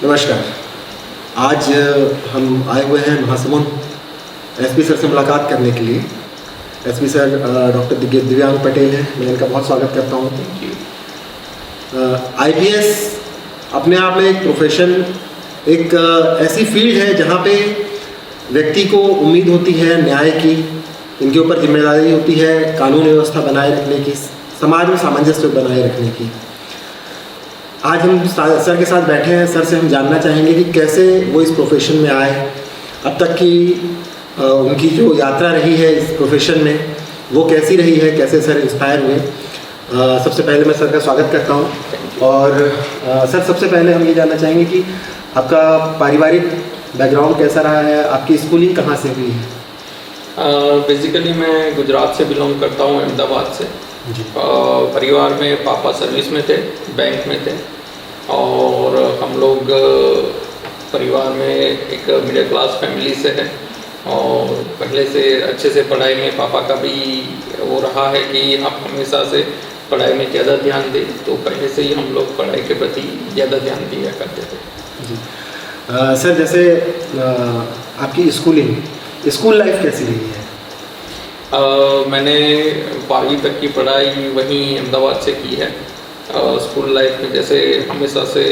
नमस्कार। आज हम आए हुए हैं महासमुंद एसपी सर से मुलाकात करने के लिए। एसपी सर डॉक्टर दिव्यांग पटेल हैं, मैं इनका बहुत स्वागत करता हूँ। Thank you. आईपीएस अपने आप में एक प्रोफेशन, एक ऐसी फील्ड है जहाँ पे व्यक्ति को उम्मीद होती है न्याय की, इनके ऊपर जिम्मेदारी होती है कानून व्यवस्था बनाए रखने की, समाज में सामंजस्य बनाए रखने की। आज हम सर के साथ बैठे हैं। सर से हम जानना चाहेंगे कि कैसे वो इस प्रोफेशन में आए, अब तक की उनकी जो यात्रा रही है इस प्रोफेशन में वो कैसी रही है, कैसे सर इंस्पायर हुए। सबसे पहले मैं सर का स्वागत करता हूँ। और सर, सबसे पहले हम ये जानना चाहेंगे कि आपका पारिवारिक बैकग्राउंड कैसा रहा है, आपकी स्कूलिंग कहाँ से हुई है? बेसिकली मैं गुजरात से बिलोंग करता हूँ, अहमदाबाद से। परिवार में पापा सर्विस में थे, बैंक में थे, और हम लोग परिवार में एक मिडिल क्लास फैमिली से हैं। और पहले से अच्छे से पढ़ाई में पापा का भी वो रहा है कि आप हमेशा से पढ़ाई में ज़्यादा ध्यान दें, तो पहले से ही हम लोग पढ़ाई के प्रति ज़्यादा ध्यान दिया करते थे। जी सर, जैसे आपकी स्कूल लाइफ कैसी रही है? मैंने 12वीं तक की पढ़ाई वहीं अहमदाबाद से की है। स्कूल लाइफ में जैसे हमेशा से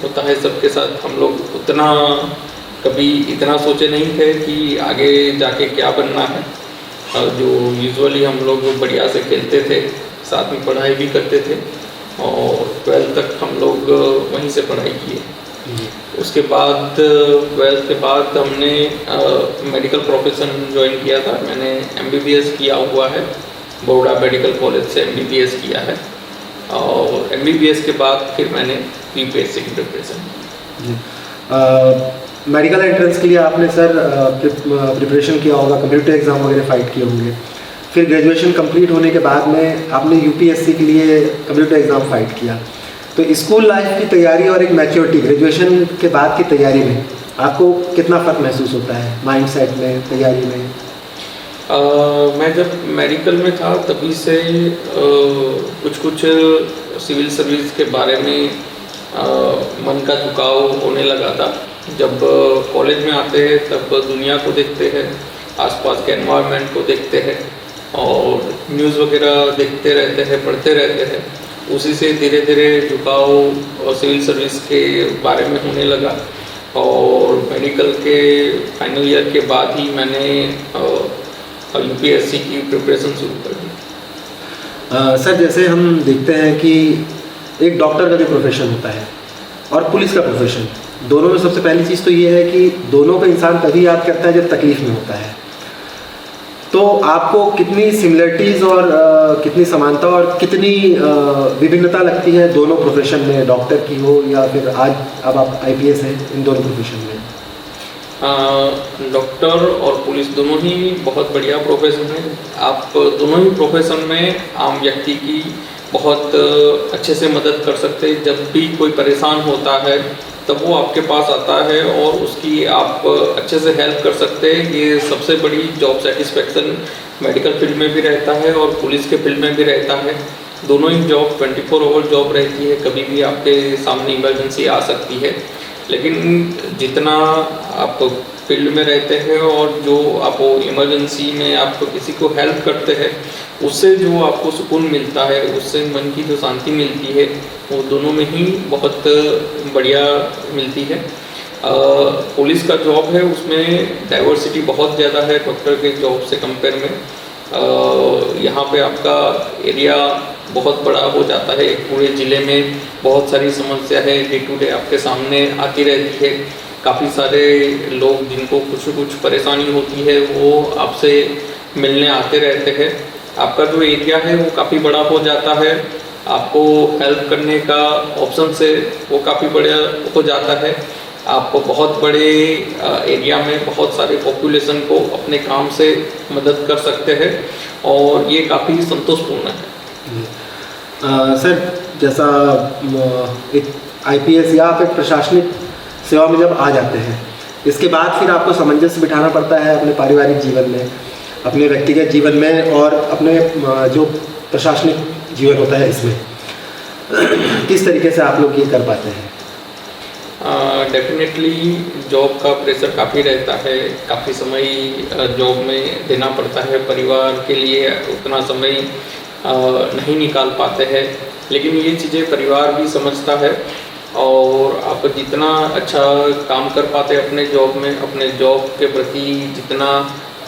होता है सबके साथ, हम लोग उतना कभी इतना सोचे नहीं थे कि आगे जाके क्या बनना है। जो यूजुअली हम लोग बढ़िया से खेलते थे, साथ में पढ़ाई भी करते थे, और 12th तक हम लोग वहीं से पढ़ाई किए। उसके बाद 12th के बाद हमने मेडिकल प्रोफेशन ज्वाइन किया था। मैंने MBBS किया हुआ है, बड़ौदा मेडिकल कॉलेज से MBBS किया है। और MBBS के बाद फिर मैंने UPSC की प्रिपरेशन की। मेडिकल एंट्रेंस के लिए आपने सर प्रिपरेशन किया होगा, कंप्यूटर एग्ज़ाम वगैरह फाइट किए होंगे। फिर ग्रेजुएशन कंप्लीट होने के बाद में आपने UPSC के लिए कंप्यूटर एग्ज़ाम फाइट किया। तो स्कूल लाइफ की तैयारी और एक मैच्योरिटी ग्रेजुएशन के बाद की तैयारी में आपको कितना फ़र्क महसूस होता है, माइंड सेट में, तैयारी में? मैं जब मेडिकल में था तभी से कुछ सिविल सर्विस के बारे में मन का झुकाव होने लगा था। जब कॉलेज में आते हैं तब दुनिया को देखते हैं, आसपास के एनवायरनमेंट को देखते हैं, और न्यूज़ वगैरह देखते रहते हैं, पढ़ते रहते हैं। उसी से धीरे धीरे झुकाव और सिविल सर्विस के बारे में होने लगा। और मेडिकल के फाइनल ईयर के बाद ही मैंने UPSC की प्रिपरेशन शुरू कर दी। सर, जैसे हम देखते हैं कि एक डॉक्टर का जो प्रोफेशन होता है और पुलिस का प्रोफेशन, दोनों में सबसे पहली चीज़ तो ये है कि दोनों को इंसान तभी याद करता है जब तकलीफ़ में होता है। तो आपको कितनी सिमिलरिटीज़ और कितनी समानता और कितनी विभिन्नता लगती है दोनों प्रोफेशन में, डॉक्टर की हो या फिर अब आप IPS हैं, इन दोनों प्रोफेशन में? डॉक्टर और पुलिस दोनों ही बहुत बढ़िया प्रोफेशन है। आप दोनों ही प्रोफेशन में आम व्यक्ति की बहुत अच्छे से मदद कर सकते हैं। जब भी कोई परेशान होता है तब वो आपके पास आता है और उसकी आप अच्छे से हेल्प कर सकते हैं। ये सबसे बड़ी जॉब सेटिस्फेक्शन मेडिकल फील्ड में भी रहता है और पुलिस के फील्ड में भी रहता है। दोनों ही जॉब 24 आवर जॉब रहती है, कभी भी आपके सामने इमरजेंसी आ सकती है। लेकिन जितना आप फील्ड में रहते हैं और जो आप इमरजेंसी में आप किसी को हेल्प करते हैं, उससे जो आपको सुकून मिलता है, उससे मन की जो शांति मिलती है, वो दोनों में ही बहुत बढ़िया मिलती है। पुलिस का जॉब है, उसमें डाइवर्सिटी बहुत ज़्यादा है डॉक्टर के जॉब से कंपेयर में। यहाँ पे आपका एरिया बहुत बड़ा हो जाता है, एक पूरे ज़िले में बहुत सारी समस्या है डे टू डे आपके सामने आती रहती है। काफ़ी सारे लोग जिनको कुछ परेशानी होती है वो आपसे मिलने आते रहते हैं। आपका जो एरिया है वो काफ़ी बड़ा हो जाता है, आपको हेल्प करने का ऑप्शन से वो काफ़ी बड़ा हो जाता है। आप बहुत बड़े एरिया में बहुत सारे पॉपुलेशन को अपने काम से मदद कर सकते हैं, और ये काफ़ी संतोषपूर्ण है। सर, जैसा एक IPS या आप एक प्रशासनिक सेवा में जब आ जाते हैं, इसके बाद फिर आपको सामंजस्य बिठाना पड़ता है अपने पारिवारिक जीवन में, अपने व्यक्तिगत जीवन में और अपने जो प्रशासनिक जीवन होता है इसमें। किस तरीके से आप लोग ये कर पाते हैं? डेफिनेटली जॉब का प्रेशर काफ़ी रहता है, काफ़ी समय जॉब में देना पड़ता है, परिवार के लिए उतना समय नहीं निकाल पाते हैं, लेकिन ये चीज़ें परिवार भी समझता है और आप जितना अच्छा काम कर पाते हैं अपने जॉब में, अपने जॉब के प्रति जितना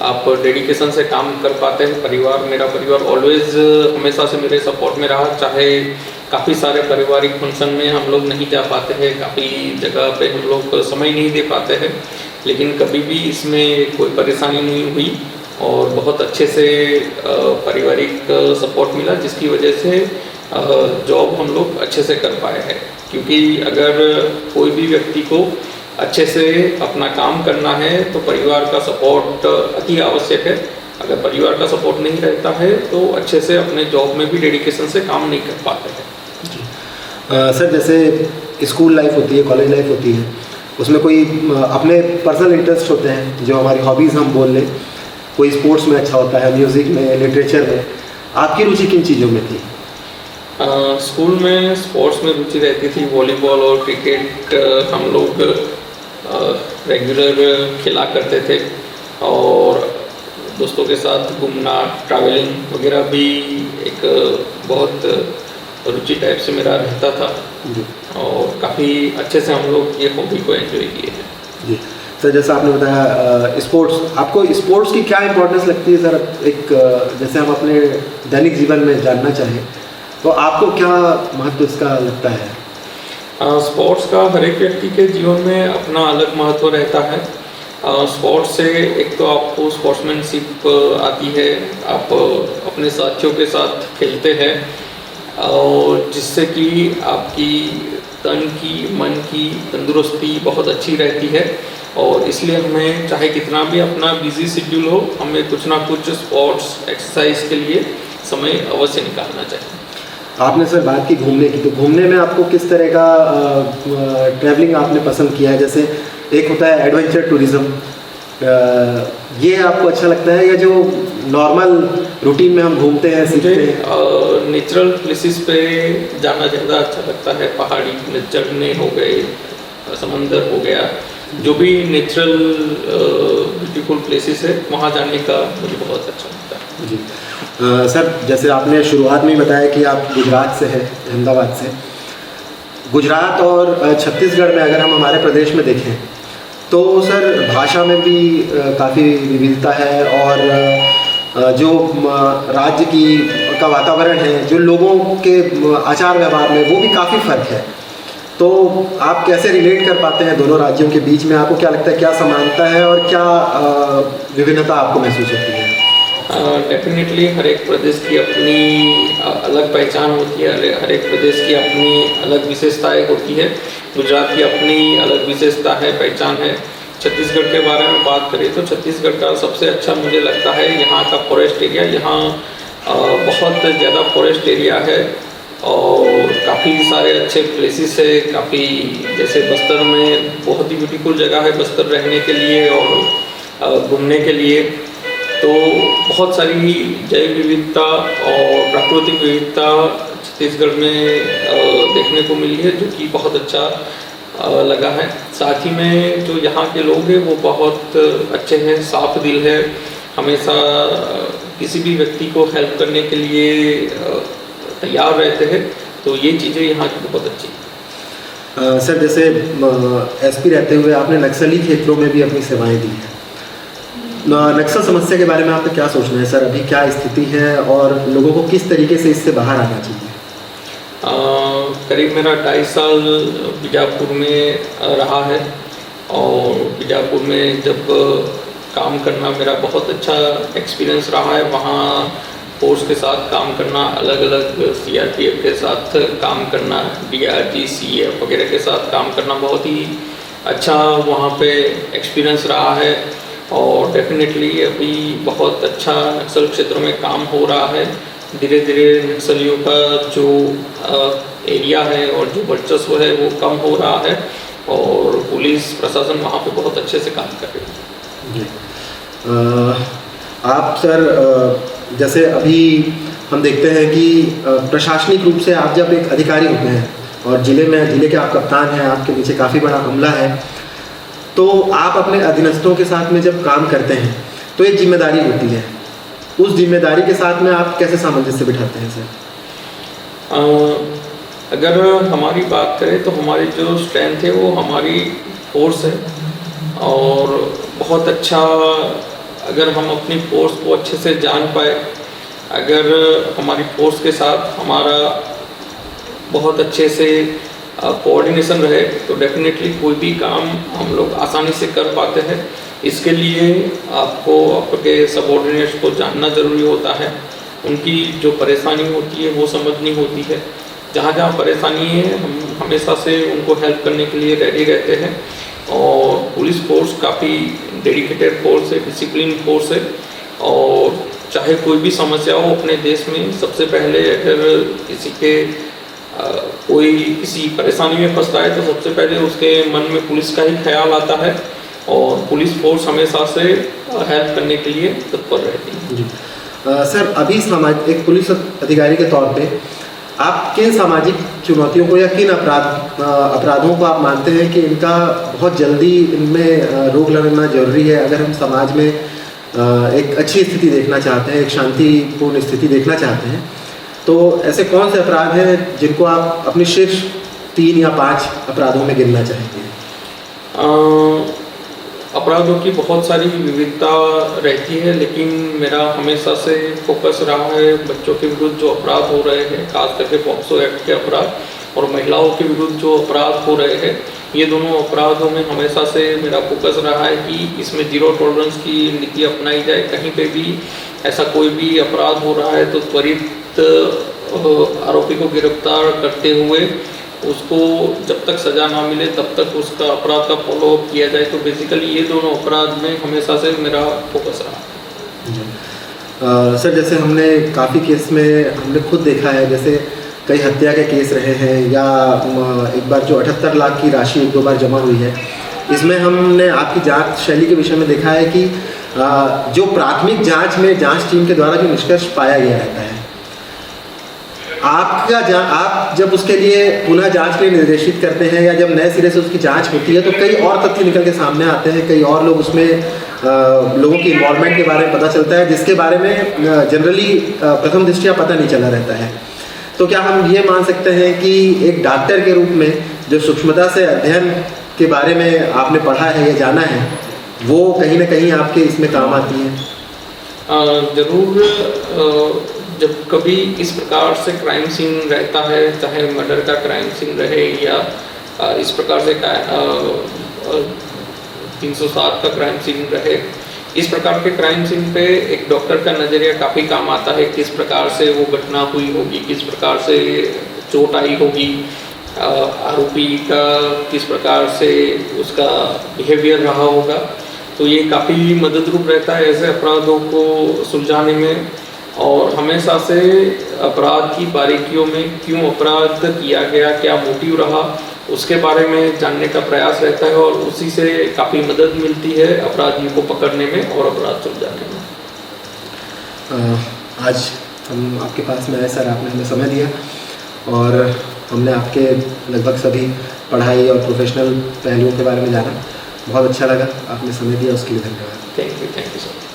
आप डेडिकेशन से काम कर पाते हैं, मेरा परिवार ऑलवेज हमेशा से मेरे सपोर्ट में रहा। चाहे काफ़ी सारे पारिवारिक फंक्शन में हम लोग नहीं जा पाते हैं, काफ़ी जगह पे हम लोग समय नहीं दे पाते हैं, लेकिन कभी भी इसमें कोई परेशानी नहीं हुई और बहुत अच्छे से पारिवारिक सपोर्ट मिला, जिसकी वजह से जॉब हम लोग अच्छे से कर पाए हैं। क्योंकि अगर कोई भी व्यक्ति को अच्छे से अपना काम करना है तो परिवार का सपोर्ट अति आवश्यक है। अगर परिवार का सपोर्ट नहीं रहता है तो अच्छे से अपने जॉब में भी डेडिकेशन से काम नहीं कर पाते हैं। सर, जैसे स्कूल लाइफ होती है, कॉलेज लाइफ होती है, उसमें कोई अपने पर्सनल इंटरेस्ट होते हैं जो हमारी हॉबीज़ हम बोल लें। कोई स्पोर्ट्स में अच्छा होता है, म्यूज़िक में, लिटरेचर में। आपकी रुचि किन चीज़ों में थी? स्कूल में स्पोर्ट्स में रुचि रहती थी, वॉलीबॉल और क्रिकेट हम लोग रेगुलर खेला करते थे और दोस्तों के साथ घूमना, ट्रैवलिंग वगैरह भी एक बहुत रुचि टाइप से मेरा रहता था और काफ़ी अच्छे से हम लोग ये हॉबी को एंजॉय किए हैं। जी सर, जैसा आपने बताया स्पोर्ट्स, आपको स्पोर्ट्स की क्या इंपॉर्टेंस लगती है सर? एक जैसे हम अपने दैनिक जीवन में जानना चाहें तो आपको क्या महत्व इसका लगता है? स्पोर्ट्स का हर एक व्यक्ति के जीवन में अपना अलग महत्व रहता है। स्पोर्ट्स से एक तो आपको स्पोर्ट्समैनशिप आती है, आप अपने साथियों के साथ खेलते हैं और जिससे कि आपकी तन की, मन की तंदुरुस्ती बहुत अच्छी रहती है और इसलिए हमें चाहे कितना भी अपना बिजी शेड्यूल हो, हमें कुछ ना कुछ स्पोर्ट्स एक्सरसाइज के लिए समय अवश्य निकालना चाहिए। आपने सर बात की घूमने की, तो घूमने में आपको किस तरह का ट्रैवलिंग आपने पसंद किया है? जैसे एक होता है एडवेंचर टूरिज़्म, ये आपको अच्छा लगता है या जो नॉर्मल रूटीन में हम घूमते हैं, सीखते हैं? नेचुरल प्लेसेस पे जाना ज़्यादा अच्छा लगता है। पहाड़ी में चढ़ने हो गए, समंदर हो गया, जो भी नेचुरल ब्यूटीफुल प्लेसेस है वहाँ जाने का मुझे बहुत अच्छा लगता है। जी सर, जैसे आपने शुरुआत में ही बताया कि आप गुजरात से हैं, अहमदाबाद से। गुजरात और छत्तीसगढ़ में अगर हम हमारे प्रदेश में देखें तो सर भाषा में भी काफ़ी विविधता है और जो राज्य का वातावरण है, जो लोगों के आचार व्यवहार में, वो भी काफ़ी फ़र्क है। तो आप कैसे रिलेट कर पाते हैं दोनों राज्यों के बीच में? आपको क्या लगता है, क्या समानता है और क्या विभिन्नता आपको महसूस होती है? डेफिनेटली हर एक प्रदेश की अपनी अलग पहचान होती है, हर एक प्रदेश की अपनी अलग विशेषताएं होती है। गुजरात की अपनी अलग विशेषता है, पहचान है। छत्तीसगढ़ के बारे में बात करें तो छत्तीसगढ़ का सबसे अच्छा मुझे लगता है यहाँ का फॉरेस्ट एरिया। यहाँ बहुत ज़्यादा फॉरेस्ट एरिया है और काफ़ी सारे अच्छे प्लेसेस है। काफ़ी जैसे बस्तर में बहुत ही ब्यूटीफुल जगह है बस्तर रहने के लिए और घूमने के लिए। तो बहुत सारी जैव विविधता और प्राकृतिक विविधता छत्तीसगढ़ में देखने को मिली है, जो कि बहुत अच्छा लगा है। साथ ही में जो यहाँ के लोग हैं वो बहुत अच्छे हैं, साफ दिल है, हमेशा किसी भी व्यक्ति को हेल्प करने के लिए तैयार रहते हैं। तो ये चीज़ें यहाँ की बहुत अच्छी हैं। सर, जैसे एसपी रहते हुए आपने नक्सली क्षेत्रों में भी अपनी सेवाएं दी हैं। नक्सल समस्या के बारे में आपका क्या सोचना है सर? अभी क्या स्थिति है और लोगों को किस तरीके से इससे बाहर आना चाहिए? करीब मेरा 2.5 साल बीजापुर में रहा है और बीजापुर में जब काम करना मेरा बहुत अच्छा एक्सपीरियंस रहा है। वहाँ फोर्स के साथ काम करना, अलग अलग CRPF के साथ काम करना, DRG, CF वगैरह के साथ काम करना बहुत ही अच्छा वहाँ पे एक्सपीरियंस रहा है और डेफिनेटली अभी बहुत अच्छा नक्सल क्षेत्रों में काम हो रहा है। धीरे धीरे नक्सलियों का जो एरिया है और जो वर्चस्व है वो कम हो रहा है और पुलिस प्रशासन वहाँ पे बहुत अच्छे से काम कर रही है। आप सर जैसे अभी हम देखते हैं कि प्रशासनिक रूप से आप जब एक अधिकारी होते हैं और ज़िले के आप कप्तान हैं, आपके पीछे काफ़ी बड़ा अमला है, तो आप अपने अधीनस्थों के साथ में जब काम करते हैं तो एक जिम्मेदारी होती है, उस जिम्मेदारी के साथ में आप कैसे सामंजस्य बिठाते हैं सर? अगर हमारी बात करें तो हमारी जो स्ट्रेंथ है वो हमारी फोर्स है, और बहुत अच्छा अगर हम अपनी फोर्स को अच्छे से जान पाए, अगर हमारी फोर्स के साथ हमारा बहुत अच्छे से कोऑर्डिनेशन रहे तो डेफिनेटली कोई भी काम हम लोग आसानी से कर पाते हैं। इसके लिए आपको आपके सबऑर्डिनेट्स को जानना ज़रूरी होता है, उनकी जो परेशानी होती है वो समझनी होती है। जहाँ जहाँ परेशानी है हम हमेशा से उनको हेल्प करने के लिए रेडी रहते हैं। और पुलिस फोर्स काफ़ी डेडिकेटेड फोर्स है, डिसिप्लिन फोर्स है, और चाहे कोई भी समस्या हो अपने देश में, सबसे पहले अगर किसी के कोई किसी परेशानी में फंसता है तो सबसे पहले उसके मन में पुलिस का ही ख्याल आता है, और पुलिस फोर्स हमेशा से हेल्प करने के लिए तत्पर रहती है। जी सर, अभी एक पुलिस अधिकारी के तौर पे आप किन सामाजिक चुनौतियों को या किन अपराधों को आप मानते हैं कि इनका बहुत जल्दी इनमें रोक लगाना जरूरी है, अगर हम समाज में एक अच्छी स्थिति देखना चाहते हैं, एक शांतिपूर्ण स्थिति देखना चाहते हैं, तो ऐसे कौन से अपराध हैं जिनको आप अपने शीर्ष 3 या 5 अपराधों में गिनना चाहेंगे? अपराधों की बहुत सारी विविधता रहती है, लेकिन मेरा हमेशा से फोकस रहा है बच्चों के विरुद्ध जो अपराध हो रहे हैं, खास करके पॉक्सो एक्ट के अपराध, और महिलाओं के विरुद्ध जो अपराध हो रहे हैं, ये दोनों अपराधों में हमेशा से मेरा फोकस रहा है कि इसमें जीरो टॉलरेंस की नीति अपनाई जाए। कहीं पे भी ऐसा कोई भी अपराध हो रहा है तो त्वरित आरोपी को गिरफ्तार करते हुए उसको जब तक सज़ा ना मिले तब तक उसका अपराध का फॉलो अप किया जाए। तो बेसिकली ये दोनों अपराध में हमेशा से मेरा फोकस रहा। सर, जैसे हमने काफ़ी केस में हमने खुद देखा है, जैसे कई हत्या के केस रहे हैं, या एक बार जो 78 लाख की राशि 1-2 बार जमा हुई है, इसमें हमने आपकी जांच शैली के विषय में देखा है कि जो प्राथमिक जांच में जांच टीम के द्वारा जो निष्कर्ष पाया गया रहता है, आप जब उसके लिए पुनः जांच के लिए निर्देशित करते हैं या जब नए सिरे से उसकी जांच होती है तो कई और तथ्य निकल के सामने आते हैं, कई और लोग उसमें लोगों की इन्वॉल्वमेंट के बारे में पता चलता है, जिसके बारे में जनरली प्रथम दृष्टया पता नहीं चला रहता है। तो क्या हम ये मान सकते हैं कि एक डॉक्टर के रूप में जो सूक्ष्मता से अध्ययन के बारे में आपने पढ़ा है या जाना है, वो कहीं ना कहीं आपके इसमें काम आती है? ज़रूर। जब कभी इस प्रकार से क्राइम सीन रहता है, चाहे मर्डर का क्राइम सीन रहे या इस प्रकार से 307 का क्राइम सीन रहे, इस प्रकार के क्राइम सीन पे एक डॉक्टर का नज़रिया काफ़ी काम आता है। किस प्रकार से वो घटना हुई होगी, किस प्रकार से चोट आई होगी, आरोपी का किस प्रकार से उसका बिहेवियर रहा होगा, तो ये काफ़ी मददरूप रहता है ऐसे अपराधों को सुलझाने में। और हमेशा से अपराध की बारीकियों में क्यों अपराध किया गया, क्या मोटिव रहा, उसके बारे में जानने का प्रयास रहता है, और उसी से काफ़ी मदद मिलती है अपराधियों को पकड़ने में और अपराध सुलझाने में। आज हम आपके पास में आए सर, आपने हमें समय दिया और हमने आपके लगभग सभी पढ़ाई और प्रोफेशनल पहलुओं के बारे में जाना। बहुत अच्छा लगा, आपने समय दिया, उसके लिए धन्यवाद। Thank you sir.